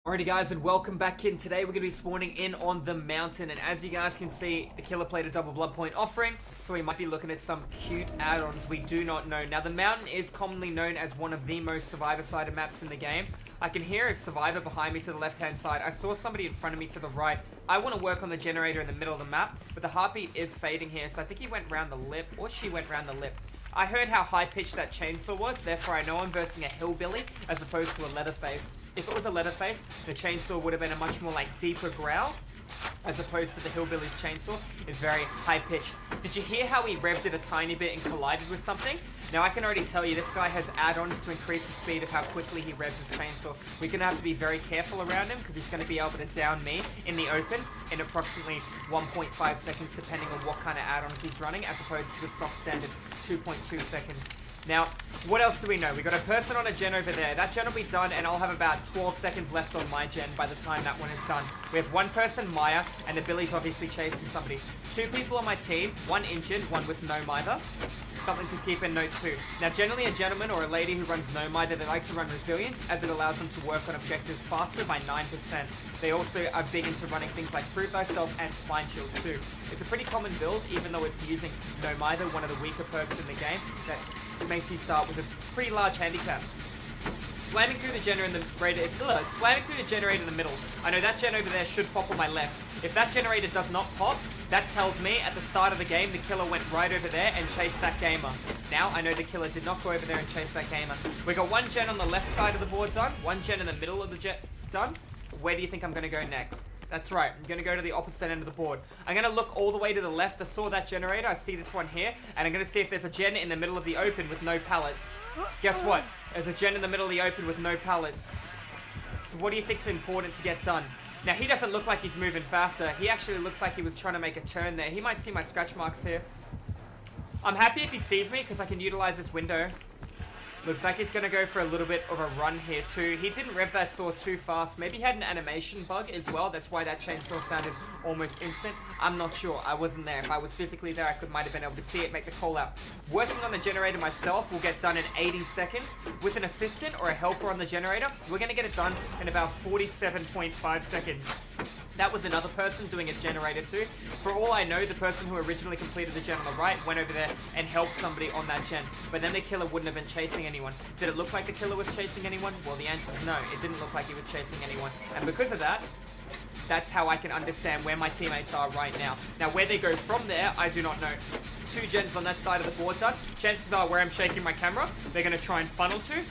Alrighty guys, and welcome back in. Today we're going to be spawning in on the mountain, and as you guys can see, the killer played a double blood point offering, so we might be looking at some cute add-ons. We do not know. Now the mountain is commonly known as one of the most survivor-sided maps in the game. I can hear a survivor behind me to the left-hand side. I saw somebody in front of me to the right. I want to work on the generator in the middle of the map, but the heartbeat is fading here, so I think he went round the lip, or she went round the lip. I heard how high-pitched that chainsaw was, therefore I know I'm versing a hillbilly as opposed to a leatherface. If it was a leatherface, the chainsaw would have been a much more deeper growl, as opposed to the hillbilly's chainsaw is very high-pitched. Did you hear how he revved it a tiny bit and collided with something? Now I can already tell you this guy has add-ons to increase the speed of how quickly he revs his chainsaw. We're going to have to be very careful around him because he's going to be able to down me in the open in approximately 1.5 seconds depending on what kind of add-ons he's running, as opposed to the stock standard 2.2 seconds. Now, what else do we know? We got a person on a gen over there. That gen will be done, and I'll have about 12 seconds left on my gen by the time that one is done. We have one person, Maya, and the Billy's obviously chasing somebody. Two people on my team, one injured, one with no mither. Something to keep in note too. Now, generally a gentleman or a lady who runs no mither, they like to run resilience, as it allows them to work on objectives faster by 9%. They also are big into running things like Prove Thyself and Spine Shield too. It's a pretty common build, even though it's using no mither, one of the weaker perks in the game, that makes you start with a pretty large handicap. Slamming through the generator in the middle. I know that gen over there should pop on my left. If that generator does not pop, that tells me at the start of the game the killer went right over there and chased that gamer. Now I know the killer did not go over there and chase that gamer. We got one gen on the left side of the board done, one gen in the middle of the gen done. Where do you think I'm going to go next? That's right, I'm going to go to the opposite end of the board. I'm going to look all the way to the left. I saw that generator, I see this one here, and I'm going to see if there's a gen in the middle of the open with no pallets. Guess what? There's a gen in the middle of the open with no pallets. So what do you think's important to get done? Now, he doesn't look like he's moving faster. He actually looks like he was trying to make a turn there. He might see my scratch marks here. I'm happy if he sees me because I can utilize this window. Looks like he's going to go for a little bit of a run here too. He didn't rev that saw too fast. Maybe he had an animation bug as well. That's why that chainsaw sounded almost instant. I'm not sure. I wasn't there. If I was physically there, I might have been able to see it, make the call out. Working on the generator myself will get done in 80 seconds. With an assistant or a helper on the generator, we're going to get it done in about 47.5 seconds. That was another person doing a generator too. For all I know, the person who originally completed the gen on the right went over there and helped somebody on that gen. But then the killer wouldn't have been chasing anyone. Did it look like the killer was chasing anyone? Well, the answer is no. It didn't look like he was chasing anyone. And because of that, that's how I can understand where my teammates are right now. Now, where they go from there, I do not know. Two gens on that side of the board done. Chances are where I'm shaking my camera, they're going to try and funnel to.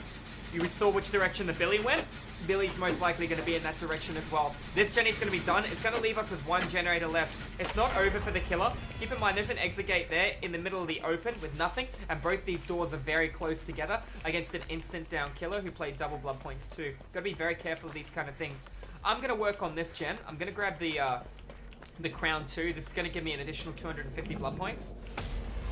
We saw which direction the Billy went. Billy's most likely going to be in that direction as well. This Jenny's going to be done. It's going to leave us with one generator left. It's not over for the killer. Keep in mind, there's an exit gate there in the middle of the open with nothing, and both these doors are very close together against an instant down killer who played double blood points too. Got to be very careful of these kind of things. I'm going to work on this gen. I'm going to grab the crown too. This is going to give me an additional 250 blood points.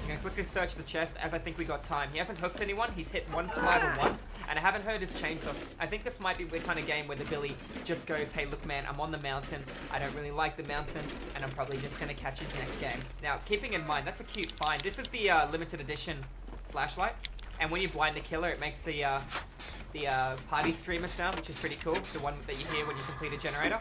I'm going to quickly search the chest as I think we got time. He hasn't hooked anyone. He's hit one survivor once, and I haven't heard his chainsaw. I think this might be the kind of game where the Billy just goes, hey, look, man, I'm on the mountain. I don't really like the mountain, and I'm probably just going to catch his next game. Now, keeping in mind, that's a cute find. This is the limited edition flashlight, and when you blind the killer, it makes the party streamer sound, which is pretty cool. The one that you hear when you complete a generator.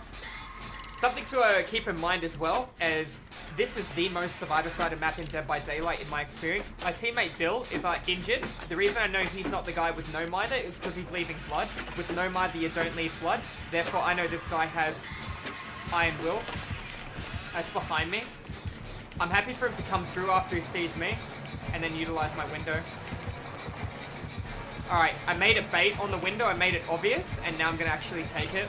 Something to keep in mind as well, as this is the most survivor-sided map in Dead by Daylight in my experience. My teammate Bill is injured. The reason I know he's not the guy with no mither is because he's leaving blood. With no mither, you don't leave blood. Therefore, I know this guy has iron will. That's behind me. I'm happy for him to come through after he sees me and then utilize my window. Alright, I made a bait on the window. I made it obvious, and now I'm going to actually take it.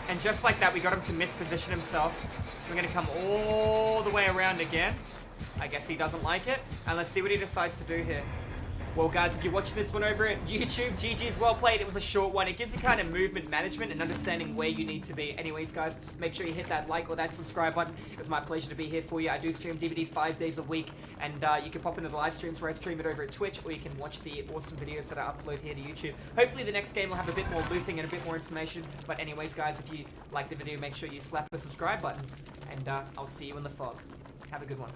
And just like that, we got him to misposition himself. We're going to come all the way around again. I guess he doesn't like it. And let's see what he decides to do here. Well, guys, if you're watching this one over at YouTube, GG's well played. It was a short one. It gives you kind of movement management and understanding where you need to be. Anyways, guys, make sure you hit that like or that subscribe button. It was my pleasure to be here for you. I do stream DVD 5 days a week, and you can pop into the live streams where I stream it over at Twitch, or you can watch the awesome videos that I upload here to YouTube. Hopefully, the next game will have a bit more looping and a bit more information. But anyways, guys, if you like the video, make sure you slap the subscribe button, and I'll see you in the fog. Have a good one.